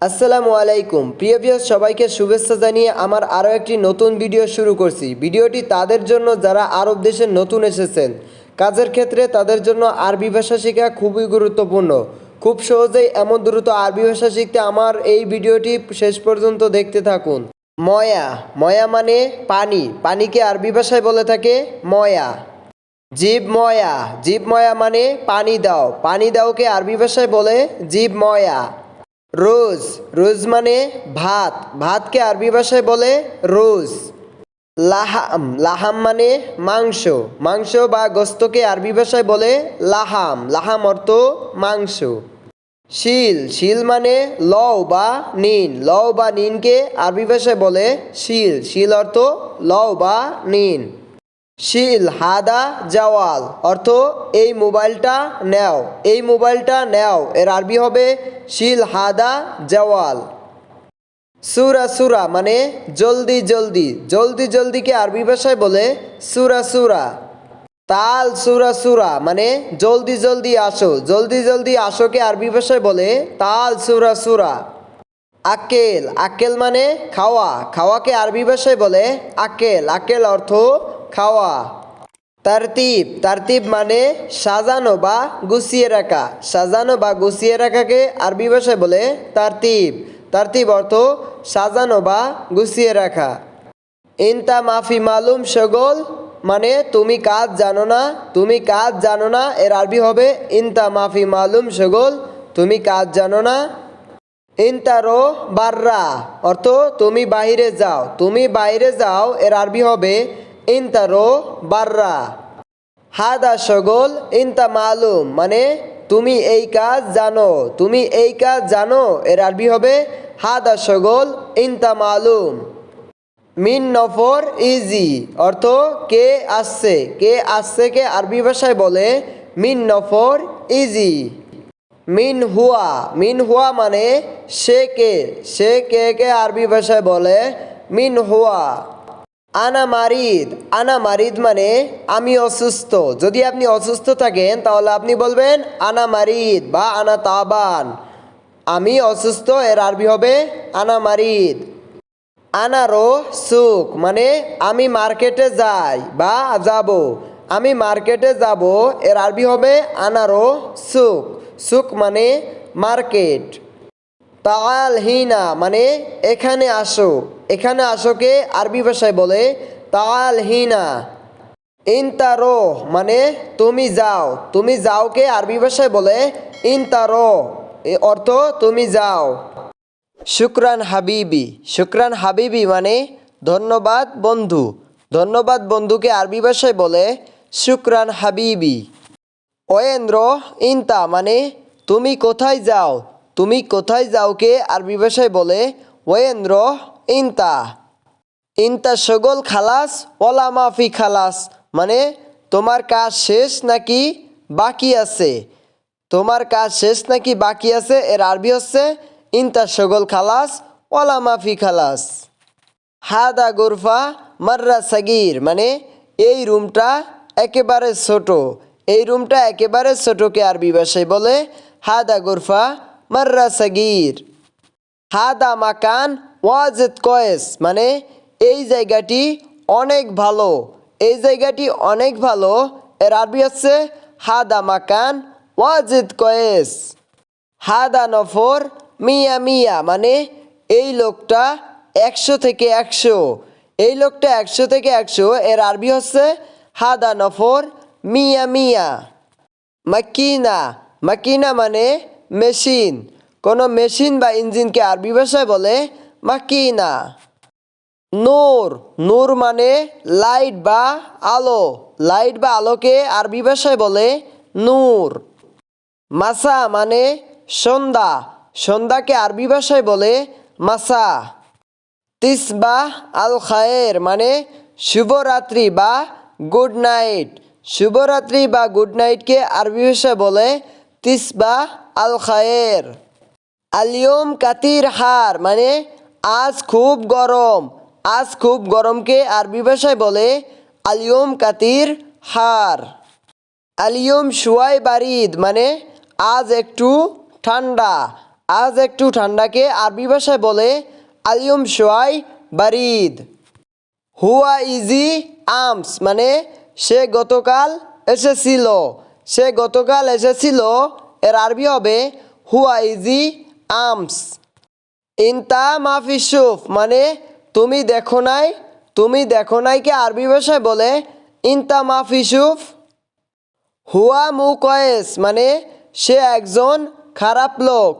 আসসালামু আলাইকুম প্রিয় ভিউয়ার্স, সবাইকে শুভেচ্ছা জানিয়ে আমার আরও একটি নতুন ভিডিও শুরু করছি। ভিডিওটি তাদের জন্য যারা আরব দেশে নতুন এসেছেন, কাজের ক্ষেত্রে তাদের জন্য আরবি ভাষা শেখা খুবই গুরুত্বপূর্ণ। খুব সহজেই এমন দ্রুত আরবি ভাষা শিখতে আমার এই ভিডিওটি শেষ পর্যন্ত দেখতে থাকুন। ময়া, ময়া মানে পানি, পানিকে আরবি ভাষায় বলে থাকে ময়া। জীব ময়া, জীব ময়া মানে পানি দাও, পানি দাওকে আরবি ভাষায় বলে জীব ময়া। রোজ, রোজ মানে ভাত, ভাতকে আরবি ভাষায় বলে রোজ। লাহাম, লাহাম মানে মাংস, মাংস বা গোস্তকে আরবি ভাষায় বলে লাহাম, লাহাম অর্থ মাংস। শিল, শিল মানে লও বা নিন, লও বা নিনকে আরবি ভাষায় বলে শিল, শিল অর্থ লও বা নিন। শিল হাদা জাওয়াল অর্থ এই মোবাইলটা নেও, এই মোবাইলটা নেও, এর আরবি হবে শিল হাদা জাওয়াল। সুরা, সুরা মানে জলদি জলদি, জলদি জলদিকে আরবি ভাষায় বলে সুরা সুরা। তাল সুরা সুরা মানে জলদি জলদি আসো, জলদি জলদি আসোকে আরবি ভাষায় বলে তাল সুরা সুরা। আকেল, আকেল মানে খাওয়া, খাওয়াকে আরবি ভাষায় বলে আকেল, আকেল অর্থ খাওয়া। তারতিব, তারতিব মানে সাজানো বা গুছিয়ে রাখা, সাজানো বা গুছিয়ে রাখাকে আরবি ভাষায় বলে তারতিব, তারতিব অর্থ সাজানো বা গুছিয়ে রাখা। ইনতা মাফি মালুম শগল মানে তুমি কাজ জানো না, তুমি কাজ জানো না, এর আরবি হবে ইনতা মাফি মালুম শগল, তুমি কাজ জানো না। ইনতারো বাররা অর্থ তুমি বাইরে যাও, তুমি বাইরে যাও, এর আরবি হবে ইনতারো বাররা। হাদা শগল ইনতা মালুম মানে তুমি এই কাজ জানো, তুমি এই কাজ জানো, এর আরবি হবে হাদা শগল ইনতা মালুম। মিন নফর ইজি অর্থ কে আসছে, কে আসছে কে আরবি ভাষায় বলে মিন নফর ইজি। মিন হুয়া, মিন হুয়া মানে সে কে, সে কে কে আরবি ভাষায় বলে মিন হুয়া। আনা মারিদ, আনা মারিদ মানে আমি অসুস্থ, যদি আপনি অসুস্থ থাকেন তাহলে আপনি বলবেন আনা মারিদ বা আনা তাবান, আমি অসুস্থ, এর আরবি হবে আনা মারিদ। আনারো সুক মানে আমি মার্কেটে যাই বা যাব, আমি মার্কেটে যাব, এর আরবি হবে আনারো সুক, সুক মানে মার্কেট। তাল হিনা মানে এখানে আসো, এখানে আসোকে আরবি ভাষায় বলে তাল হিনা। ইনতারো মানে তুমি যাও, তুমি যাওকে আরবি ভাষায় বলে ইনতারো, অর্থ তুমি যাও। শুক্রান হাবিবি, শুক্রান হাবিবি মানে ধন্যবাদ বন্ধু, ধন্যবাদ বন্ধুকে আরবি ভাষায় বলে শুক্রান হাবিবি। ওয়েন্দ্র ইনতা মানে তুমি কোথায় যাও, তুমি কোথায় যাওকে আরবি ভাষায় বলে ওয়েন্দ্র ইনতা। ইনতা শগল খালাস ওলা মাফি খালাস মানে তোমার কাজ শেষ নাকি বাকি আছে, তোমার কাজ শেষ নাকি বাকি আছে, এর আরবি হচ্ছে ইনতা শগল খালাস ওলা মাফি খালাস। হাদা গুরফা মাররা সাগির মানে এই রুমটা একেবারে ছোট, এই রুমটা একেবারে ছোটকে আরবি ভাষায় বলে হাদা গুরফা মাররা সাগির। হাদা মাকান ওয়াজেদ কয়েস মানে এই জায়গাটি অনেক ভালো, এই জায়গাটি অনেক ভালো, এর আরবি হচ্ছে হাদা মাকান ওয়াজেদ কয়েস। হাদা নফর মিয়া মিয়া মানে এই লোকটা 100 থেকে 100, এই লোকটা 100 থেকে 100, এর আরবি হচ্ছে হাদা নফর মিয়া মিয়া। মাকিনা, মাকিনা মানে মেশিন, কোনো মেশিন বা ইঞ্জিনকে আরবি ভাষায় বলে মাকিনা। নূর, নূর মানে লাইট বা আলো, লাইট বা আলোকে আরবি ভাষায় বলে নূর। মাসা মানে সন্ধ্যা, সন্ধ্যাকে আরবি ভাষায় বলে মাসা। তিসবাহ আল খায়ের মানে শুভরাত্রি বা গুড নাইট, শুভরাত্রি বা গুড নাইটকে আরবি ভাষায় বলে তিসবাহ আল খায়ের। আলিয়ম কাতির হার মানে আজ খুব গরম, আজ খুব গরমকে আরবি ভাষায় বলে আলিয়ম কাতির হার। আলিয়ম শুয়াই বারিদ মানে আজ একটু ঠান্ডা, আজ একটু ঠান্ডাকে আরবি ভাষায় বলে আলিয়ম শোয়াই বারিদ। হুয়া ইজি আমস মানে সে গতকাল এসেছিল। সে গতকাল এসেছিল এর আরবি হবে হুয়া ইজি আমস। ইনতা মাফি শুফ মানে তুমি দেখো নাই। তুমি দেখো নাইকে আরবি ভাষায় বলে ইনতা মাফি শুফ। হুয়া মুকয়েস মানে সে একজন খারাপ লোক।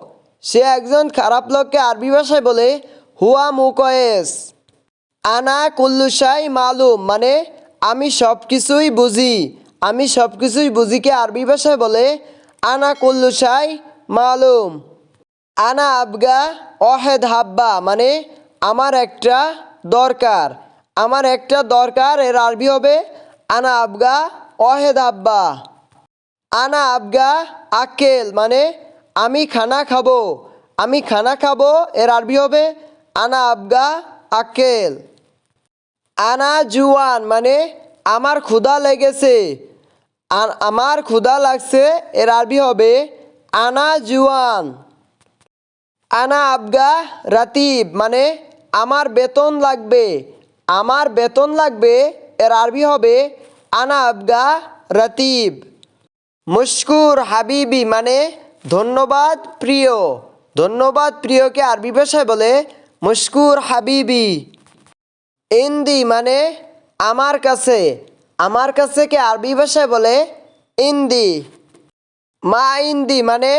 সে একজন খারাপ লোককে আরবি ভাষায় বলে হুয়া মুকয়েস। আনা কুল্লুশাই মালুম মানে আমি সব কিছুই বুঝি। আমি সব কিছুই বুঝিকে আরবি ভাষায় বলে আনা কুল্লুশাই মালুম। আনা আবগা অহেদ হাব্বা মানে আমার একটা দরকার। আমার একটা দরকার এর আরবি হবে আনা আবগা অহেদ হাব্বা। আনা আবগা আকেল মানে আমি খানা খাবো। আমি খানা খাবো এর আরবি হবে আনা আবগা আকেল। আনা জুয়ান মানে আমার ক্ষুধা লেগেছে। আমার ক্ষুধা লাগছে এর আরবি হবে আনা জুয়ান। আনা আবগা রাতিব মানে আমার বেতন লাগবে। আমার বেতন লাগবে এর আরবি হবে আনা আবগা রাতিব। মুশকুর হাবিবি মানে ধন্যবাদ প্রিয়। ধন্যবাদ প্রিয়কে আরবি ভাষায় বলে মুশকুর হাবিবি। ইন্দি মানে আমার কাছে। আমার কাছেকে আরবি ভাষায় বলে ইন্দি। মা ইন্দি মানে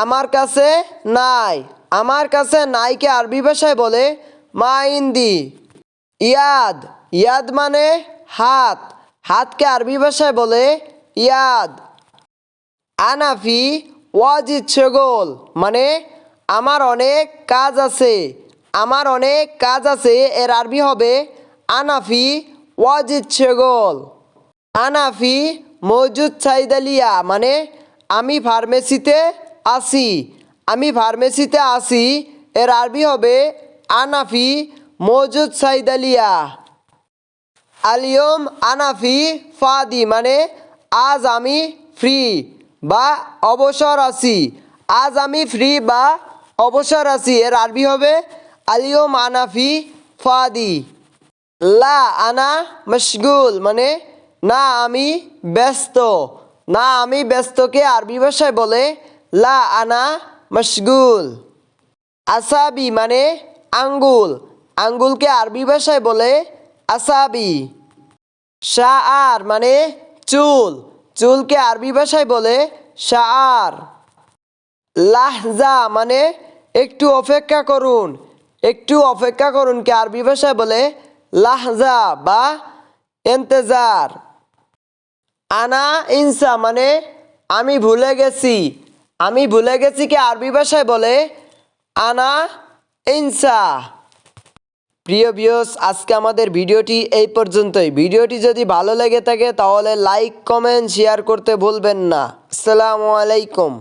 আমার কাছে নাই। আমার কাছে নাইকে আরবি ভাষায় বলে মা ইন্দি। ইয়াদ ইয়াদ মানে হাত। হাতকে আরবি ভাষায় বলে ইয়াদ। আনাফি ওয়াজিদ শগল মানে আমার অনেক কাজ আছে। আমার অনেক কাজ আছে এর আরবি হবে আনাফি ওয়াজিদ শগল। আনাফি মজুদ সাইদালিয়া মানে আমি ফার্মেসিতে আছি। আমি ফার্মেসিতে আছি এর আরবি হবে আনাফি মজুদ সাইদালিয়া। আলিয়ম আনাফি ফাদি মানে আজ আমি ফ্রি বা অবসর আছি। আজ আমি ফ্রি বা অবসর আছি এর আরবি হবে আলিয়ম আনাফি ফাদি। লা আনা মশগুল মানে না আমি ব্যস্ত। না আমি ব্যস্তকে আরবি ভাষায় বলে লা আনা মশগুল। আসাবি মানে আঙ্গুল। আঙ্গুলকে আরবি ভাষায় বলে আসাবি। শাআর মানে চুল। চুলকে আরবি ভাষায় বলে শাআর। লাহজা মানে একটু অপেক্ষা করুন। একটু অপেক্ষা করুনকে আরবি ভাষায় বলে লাহজা বা ইন্তেজার। আনা ইনসা মানে আমি ভুলে গেছি। আমি ভুলে গেছি কে আরবি ভাষায় বলে আনা ইনসা। প্রিয় ভিউয়ার্স আজকে আমাদের ভিডিওটি এই পর্যন্তই। ভিডিওটি যদি ভালো লেগে থাকে তাহলে লাইক কমেন্ট শেয়ার করতে ভুলবেন না। আসসালামু আলাইকুম।